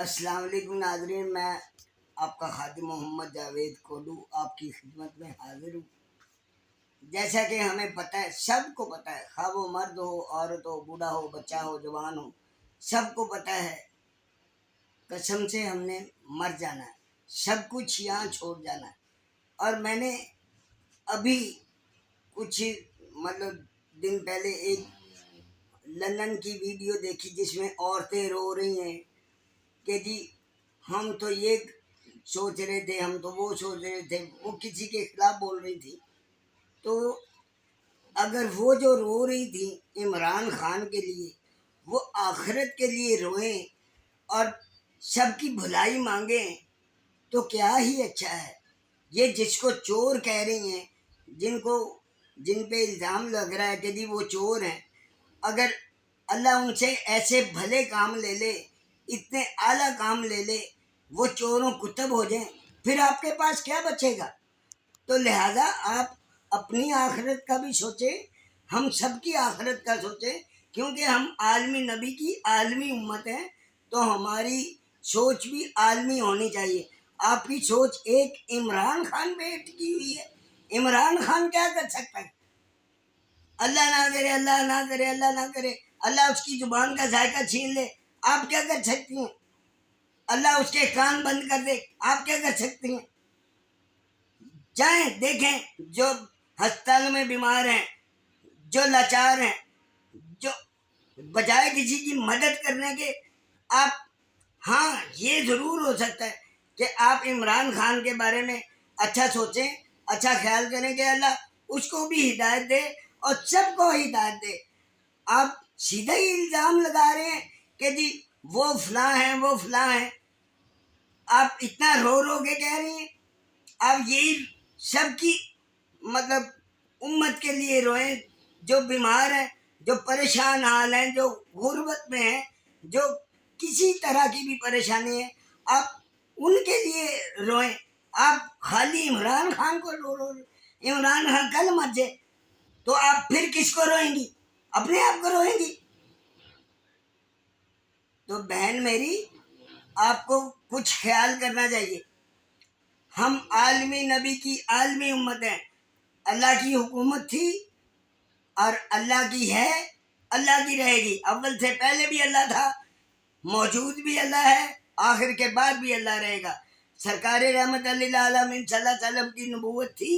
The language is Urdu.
السلام علیکم ناظرین، میں آپ کا خادم محمد جاوید کولو آپ کی خدمت میں حاضر ہوں۔ جیسا کہ ہمیں پتہ ہے، سب کو پتہ ہے، خواہ وہ مرد ہو، عورت ہو، بوڑھا ہو، بچہ ہو، جوان ہو، سب کو پتہ ہے قسم سے ہم نے مر جانا ہے، سب کچھ یہاں چھوڑ جانا ہے۔ اور میں نے ابھی کچھ دن پہلے ایک لندن کی ویڈیو دیکھی جس میں عورتیں رو رہی ہیں کہ جی ہم تو یہ سوچ رہے تھے، ہم تو وہ سوچ رہے تھے، وہ کسی کے خلاف بول رہی تھی۔ تو اگر وہ جو رو رہی تھی عمران خان کے لیے، وہ آخرت کے لیے روئیں اور سب کی بھلائی مانگیں تو کیا ہی اچھا ہے۔ یہ جس کو چور کہہ رہی ہیں، جن پہ الزام لگ رہا ہے کہ جی وہ چور ہیں، اگر اللہ ان سے ایسے بھلے کام لے لے، اتنے اعلیٰ کام لے لے، وہ چوروں کتب ہو جائیں، پھر آپ کے پاس کیا بچے گا؟ تو لہٰذا آپ اپنی آخرت کا بھی سوچیں، ہم سب کی آخرت کا سوچیں، کیونکہ ہم عالمی نبی کی عالمی امت ہیں، تو ہماری سوچ بھی عالمی ہونی چاہیے۔ آپ کی سوچ ایک عمران خان پہ ٹکی ہوئی ہے۔ عمران خان کیا کر سکتا ہے؟ اللہ نہ کرے، اللہ نہ کرے، اللہ نہ کرے، اللہ اس کی زبان کا ذائقہ چھین لے، آپ کیا کر سکتی ہیں؟ اللہ اس کے کان بند کر دے، آپ کیا کر سکتی ہیں؟ جائیں دیکھیں جو ہسپتال میں بیمار ہیں، جو لاچار ہیں، جو بجائے کسی کی مدد کرنے کے، آپ ہاں یہ ضرور ہو سکتا ہے کہ آپ عمران خان کے بارے میں اچھا سوچیں، اچھا خیال کریں کہ اللہ اس کو بھی ہدایت دے اور سب کو ہدایت دے۔ آپ سیدھا ہی الزام لگا رہے ہیں کہ جی وہ فلاں ہیں، وہ فلاں ہیں، آپ اتنا رو رو کے کہہ رہی ہیں۔ آپ یہی سب کی امت کے لیے روئیں، جو بیمار ہیں، جو پریشان حال ہیں، جو غربت میں ہیں، جو کسی طرح کی بھی پریشانی ہے، آپ ان کے لیے روئیں۔ آپ خالی عمران خان کو رو عمران خان کل مر جائے تو آپ پھر کس کو روئیں گی؟ اپنے آپ کو روئیں گی؟ تو بہن میری، آپ کو کچھ خیال کرنا چاہیے۔ ہم عالمی نبی کی عالمی امت ہیں، اللہ کی حکومت تھی اور اللہ کی ہے، اللہ کی رہے گی۔ اول سے پہلے بھی اللہ تھا، موجود بھی اللہ ہے، آخر کے بعد بھی اللہ رہے گا۔ سرکار رحمت اللہ علیہ وسلم کی نبوت تھی